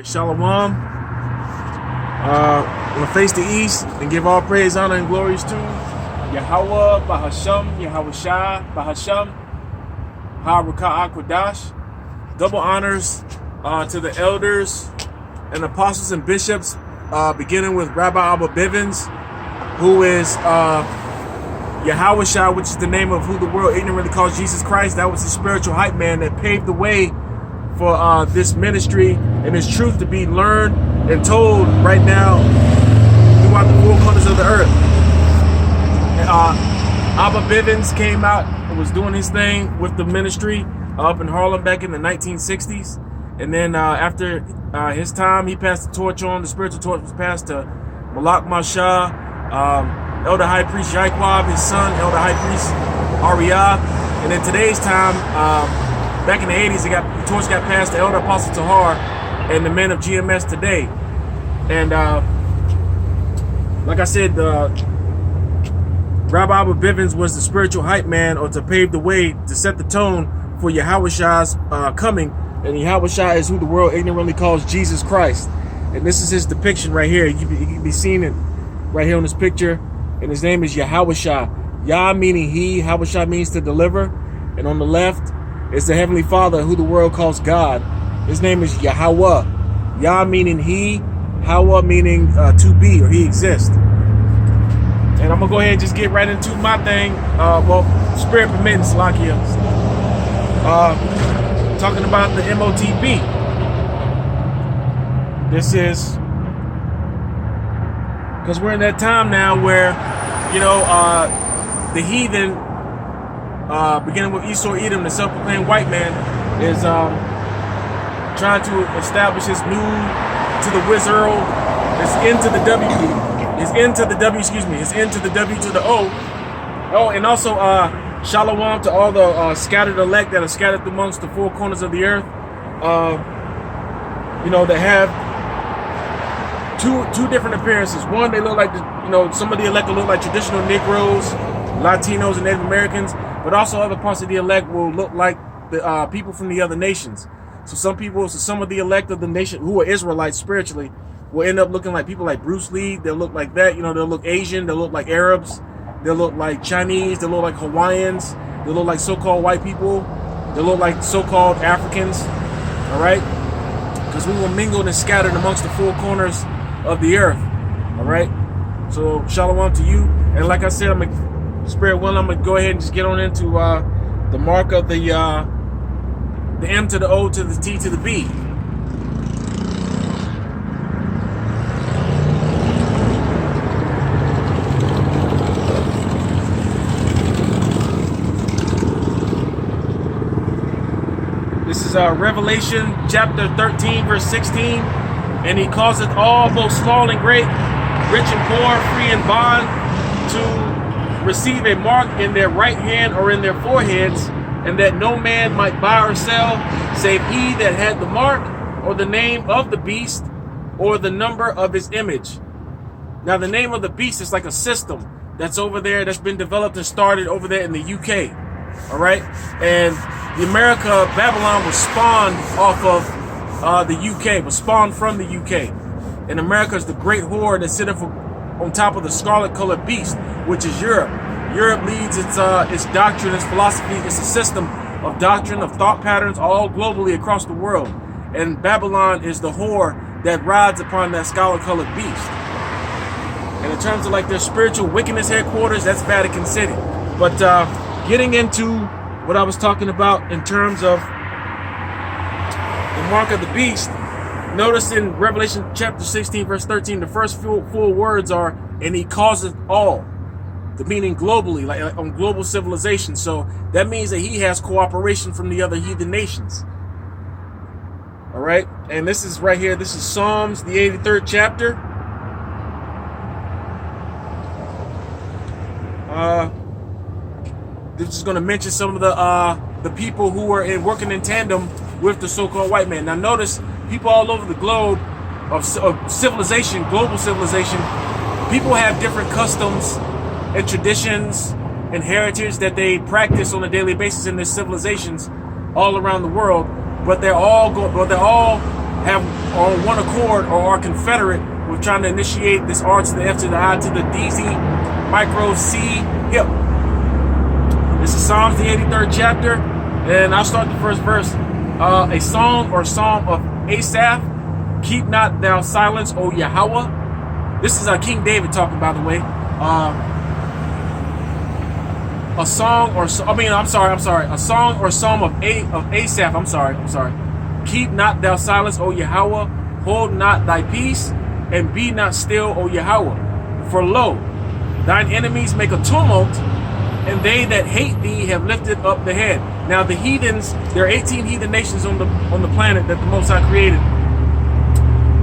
Shalom. I'm gonna face the east and give all praise, honor, and glories to Yahweh, Bahasham, Yahweh Shai, Bahasham, Ha-Rakah Akwadash. Double honors to the elders and apostles and bishops, beginning with Rabbi Abba Bivens, who is Yahweh Shai, which is the name of who the world ignorantly calls Jesus Christ. That was the spiritual hype man that paved the way for this ministry and this truth to be learned and told right now throughout the four corners of the earth. Abba Bivens came out and was doing his thing with the ministry up in Harlem back in the 1960s. And then after his time, he passed the torch on. The spiritual torch was passed to Malak Masha, Elder High Priest Yaquab, his son, Elder High Priest Ariyah. And in today's time, back in the 80s, the torch got passed to Elder Apostle Tahar and the men of GMS today. And like I said, Rabbi Abba Bivens was the spiritual hype man, or to pave the way, to set the tone for Yahweh Shai's coming. And Yahweh Shai is who the world ignorantly calls Jesus Christ. And this is his depiction right here. You can be seeing it right here on this picture. And his name is Yahweh Shai. Yah meaning he, Yahweh Shai means to deliver. And on the left is the Heavenly Father, who the world calls God. His name is Yahweh. Yah meaning he, Hawa meaning to be, or he exists. And I'm going to go ahead and just get right into my thing. Well, spirit permitting, Salakia. Talking about the MOTB. This is because we're in that time now where, you know, the heathen, beginning with Esau Edom, the self-proclaimed white man, is trying to establish his new to the wizard. It's into the W. It's into the W. Excuse me. It's into the W to the O. Oh, and also shalom to all the scattered elect that are scattered amongst the four corners of the earth. You know, that have two different appearances. One, they look like some of the elect will look like traditional Negroes, Latinos, and Native Americans. But also other parts of the elect will look like the people from the other nations. So some of the elect of the nation who are Israelites spiritually will end up looking like people like Bruce Lee. They'll look like that. You know, they'll look Asian. They'll look like Arabs. They'll look like Chinese. They'll look like Hawaiians. They'll look like so-called white people. They'll look like so-called Africans. All right? Because we will mingle and scattered amongst the four corners of the earth. All right? So shalom to you. And like I said, Spirit willing, I'm going to go ahead and just get on into the mark of the M to the O to the T to the B. This is Revelation chapter 13, verse 16. And he causeth all, both small and great, rich and poor, free and bond, to receive a mark in their right hand or in their foreheads, and that no man might buy or sell, save he that had the mark, or the name of the beast, or the number of his image. Now, the name of the beast is like a system that's over there, that's been developed and started over there in the UK. All right? And the America, Babylon, was spawned off of the UK, was spawned from the UK. And America is the great whore that sitteth on top of the scarlet-colored beast, which is Europe. Europe leads its doctrine, its philosophy. It's a system of doctrine, of thought patterns, all globally across the world. And Babylon is the whore that rides upon that scarlet-colored beast. And in terms of like their spiritual wickedness headquarters, that's Vatican City. But getting into what I was talking about in terms of the mark of the beast, notice in Revelation chapter 16, verse 13, the first full words are, and he causeth all. The meaning globally, like on global civilization. So that means that he has cooperation from the other heathen nations. All right. And this is right here. This is Psalms, the 83rd chapter. This is going to mention some of the people who are working in tandem with the so-called white man. Now notice, people all over the globe of civilization, global civilization, people have different customs and traditions and heritage that they practice on a daily basis in their civilizations all around the world, but they're all have on one accord or are confederate with trying to initiate this R to the F to the I to the DZ micro C hip. This is Psalms the 83rd chapter, and I'll start the first verse. A song or psalm of Asaph, keep not thou silence, O Yahweh. This is King David talking, by the way. A song or a song or psalm of Asaph. I'm sorry. Keep not thou silence, O Yahweh. Hold not thy peace, and be not still, O Yahweh. For lo, thine enemies make a tumult, and they that hate thee have lifted up the head. Now the heathens, there are 18 heathen nations on the planet that the Most High created.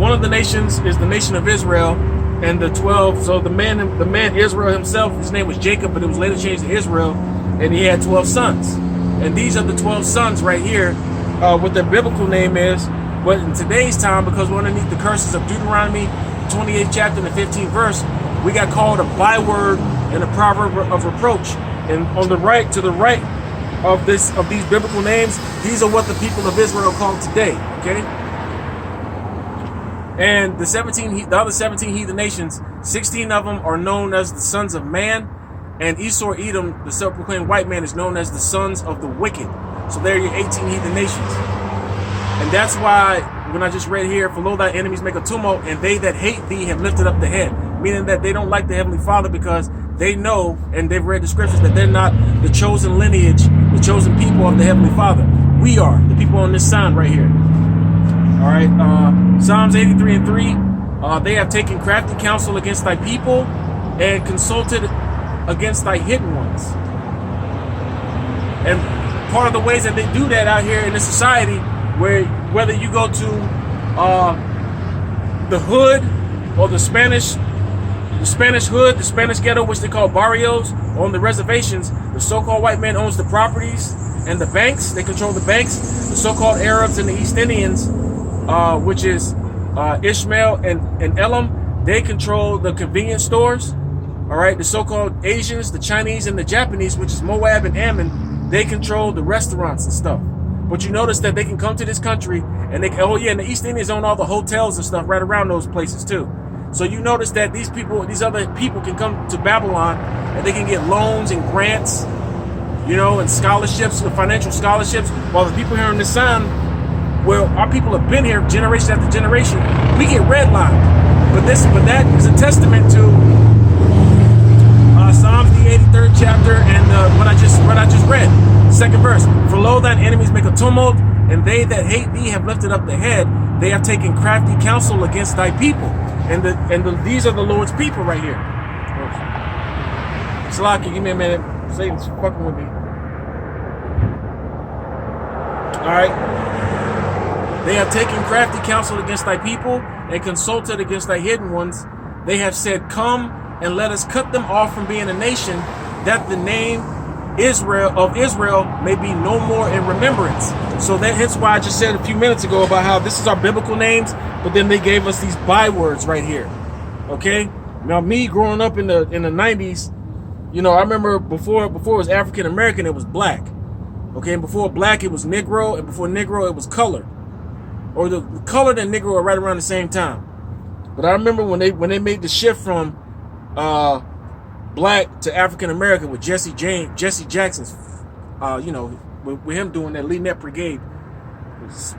One of the nations is the nation of Israel, and the 12. So the man Israel himself, his name was Jacob, but it was later changed to Israel, and he had 12 sons. And these are the 12 sons right here. What their biblical name is. But in today's time, because we're underneath the curses of Deuteronomy, 28th chapter and the 15th verse, we got called a byword and a proverb of reproach. And on the right, to the right of these biblical names, these are what the people of Israel call today. Okay. And the other 17 heathen nations, 16 of them are known as the sons of man, and Esau Edom, the self-proclaimed white man, is known as the sons of the wicked. So there are your 18 heathen nations. And that's why when I just read here, for lo, thy enemies make a tumult, and they that hate thee have lifted up the head. Meaning that they don't like the Heavenly Father because they know, and they've read the scriptures, that they're not the chosen lineage, the chosen people of the Heavenly Father. We are, the people on this sign right here. All right, Psalms 83 and 3, they have taken crafty counsel against thy people and consulted against thy hidden ones. And part of the ways that they do that out here in this society, where whether you go to the hood or the Spanish hood, the Spanish ghetto, which they call barrios, or on the reservations, the so-called white man owns the properties and the banks. They control the banks. The so-called Arabs and the East Indians, which is Ishmael and Elam, they control the convenience stores. All right, the so-called Asians, the Chinese, and the Japanese, which is Moab and Ammon, they control the restaurants and stuff. But you notice that they can come to this country and and the East Indians own all the hotels and stuff right around those places too. So you notice that these other people can come to Babylon and they can get loans and grants, and scholarships, financial scholarships, while the people here in the sun, well, our people have been here generation after generation, we get redlined. But that is a testament to Psalms the 83rd chapter and what I just read. Second verse. For lo, thine enemies make a tumult, and they that hate thee have lifted up the head. They have taken crafty counsel against thy people. And these are the Lord's people right here. Salaki, give me a minute. Satan's fucking with me. Alright. They have taken crafty counsel against thy people and consulted against thy hidden ones. They have said, come and let us cut them off from being a nation, that the name Israel may be no more in remembrance. So hence why I just said a few minutes ago about how this is our biblical names, but then they gave us these bywords right here. Okay? Now me growing up in the 90s, I remember before it was African American, it was black. Okay, and before black it was Negro, and before Negro it was colored. Or the colored and Negro are right around the same time. But I remember when they made the shift from black to African American with Jesse Jackson's, with him doing that Lead Net Brigade, he's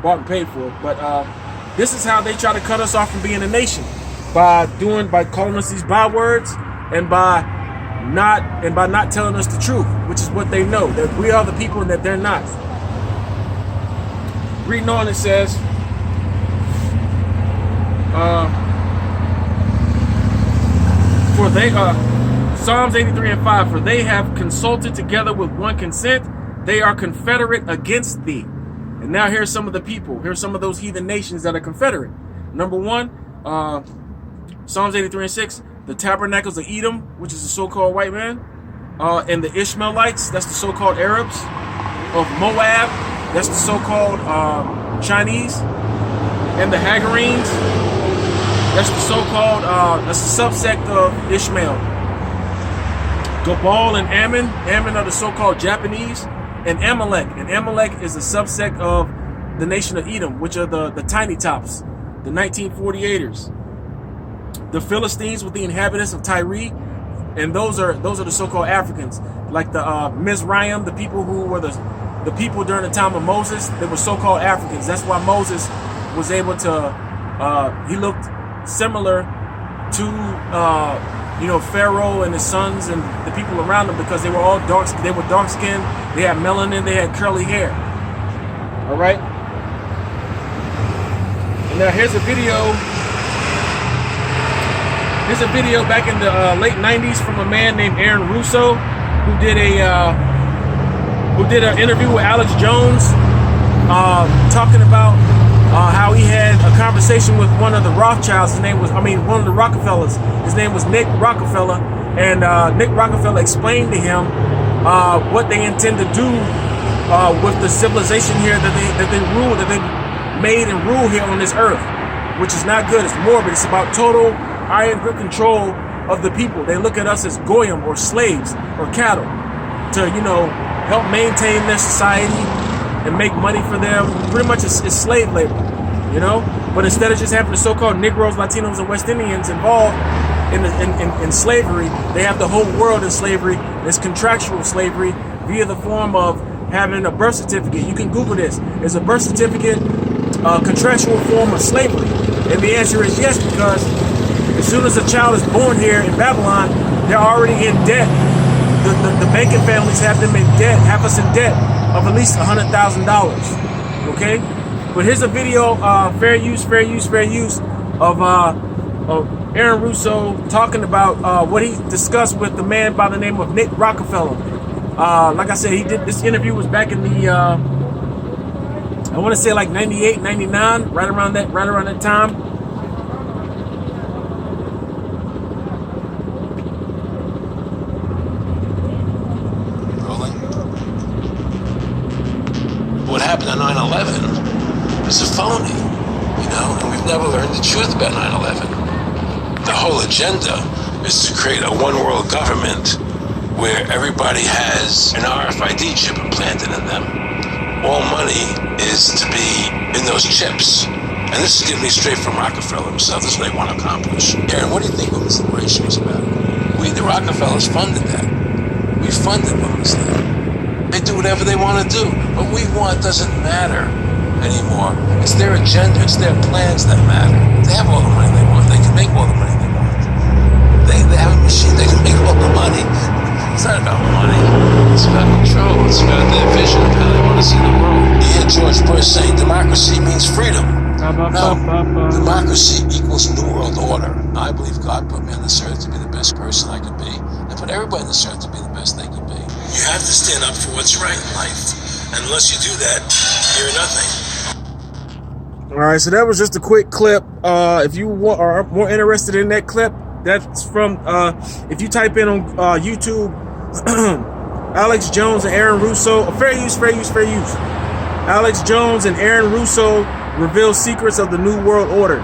bought and paid for it. But this is how they try to cut us off from being a nation, by calling us these bywords and by not telling us the truth, which is what they know, that we are the people and that they're not. Reading on, it says, for they Psalms 83 and 5, for they have consulted together with one consent, they are confederate against thee. And now here's some of the people, here's some of those heathen nations that are confederate. Number one, Psalms 83 and 6, the tabernacles of Edom, which is the so-called white man, and the Ishmaelites, that's the so-called Arabs, of Moab, that's the so-called Chinese, and the hagarenes, that's the so-called, that's the subsect of Ishmael. Gabal and Ammon are the so-called Japanese, and Amalek is a subsect of the nation of Edom, which are the tiny tops, the 1948ers. The Philistines with the inhabitants of Tyre, and those are the so-called Africans, like the Mizraim, the people who were the people during the time of Moses. They were so-called Africans. That's why Moses was able to. He looked similar to Pharaoh and his sons and the people around him, because they were all dark. They were dark skinned. They had melanin. They had curly hair. All right. And now here's a video. Here's a video back in the late 90s from a man named Aaron Russo, who did an interview with Alex Jones, talking about how he had a conversation with one of the Rothschilds. One of the Rockefellers. His name was Nick Rockefeller, and Nick Rockefeller explained to him what they intend to do with the civilization here that they made and rule here on this earth, which is not good. It's morbid. It's about total iron grip control of the people. They look at us as goyim, or slaves, or cattle, to help maintain their society and make money for them. Pretty much it's slave labor, But instead of just having the so-called Negroes, Latinos, and West Indians involved in slavery, they have the whole world in slavery. It's contractual slavery via the form of having a birth certificate. You can Google this. Is a birth certificate a contractual form of slavery? And the answer is yes, because as soon as a child is born here in Babylon, they're already in debt. The banking families have them in debt, have us in debt of at least $100,000. Okay? But here's a video, fair use, of Aaron Russo talking about what he discussed with the man by the name of Nick Rockefeller. Like I said, he did this interview was back in the I want to say like 98, 99, right around that time. What happened on 9/11 was a phony, and we've never learned the truth about 9/11. The whole agenda is to create a one-world government where everybody has an RFID chip implanted in them. All money is to be in those chips. And this is getting me straight from Rockefeller himself. This is what they want to accomplish. Aaron, what do you think women's liberation was about? We, the Rockefellers, funded that. We funded women's liberation. They do whatever they want to do. What we want doesn't matter anymore. It's their agenda, it's their plans that matter. They have all the money they want. They can make all the money they want. They have a machine, they can make all the money. It's not about money. It's about control. It's about their vision of how they want to see the world. You hear George Bush saying democracy means freedom. No, democracy equals New World Order. I believe God put me on this earth to be the best person I could be, and put everybody on this earth to be the best they can be. You have to stand up for what's right in life. And unless you do that, you're nothing. All right, so that was just a quick clip. If you are more interested in that clip, that's from, if you type in on YouTube, Alex Jones and Aaron Russo, fair use. Alex Jones and Aaron Russo reveal secrets of the New World Order.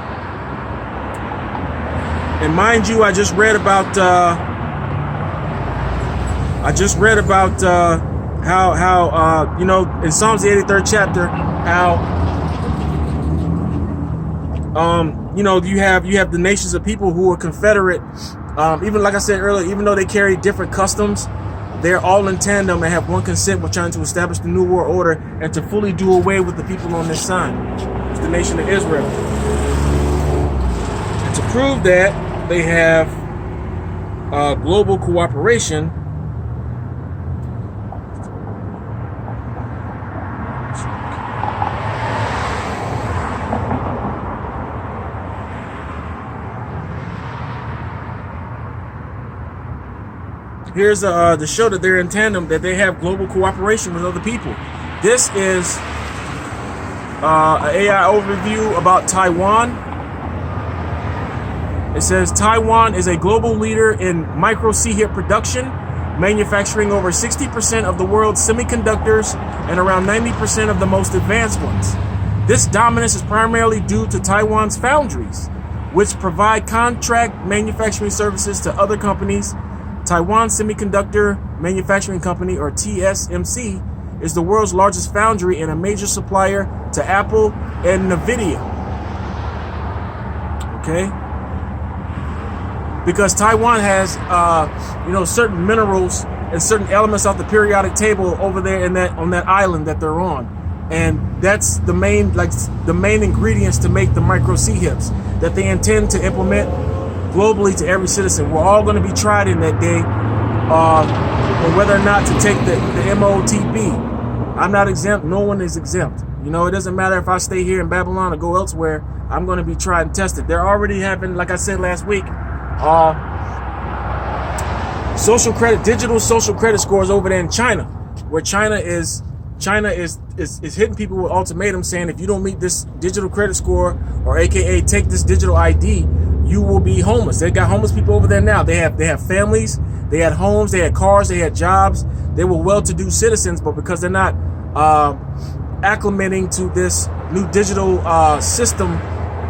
And mind you, I just read about how in Psalms the 83rd chapter, how you have the nations of people who are confederate. Even like I said earlier, even though they carry different customs, they're all in tandem and have one consent with trying to establish the New World Order and to fully do away with the people on this side. It's the nation of Israel. And to prove that, they have global cooperation. Here's the show that they're in tandem, that they have global cooperation with other people. This is an AI overview about Taiwan. It says Taiwan is a global leader in micro CHIP production, manufacturing over 60% of the world's semiconductors and around 90% of the most advanced ones. This dominance is primarily due to Taiwan's foundries, which provide contract manufacturing services to other companies. Taiwan Semiconductor Manufacturing Company, or TSMC, is the world's largest foundry and a major supplier to Apple and Nvidia. Okay, because Taiwan has certain minerals and certain elements off the periodic table over there on that island that they're on, and that's the main ingredients to make the micro CHIPs that they intend to implement globally to every citizen. We're all going to be tried in that day on whether or not to take the MOTP. I'm not exempt. No one is exempt. It doesn't matter if I stay here in Babylon or go elsewhere. I'm going to be tried and tested. They're already having, like I said last week, digital social credit scores over there in China, where China is hitting people with ultimatums saying, if you don't meet this digital credit score, or AKA take this digital ID, you will be homeless. They got homeless people over there now. They have families, they had homes, they had cars, they had jobs. They were well-to-do citizens, but because they're not acclimating to this new digital system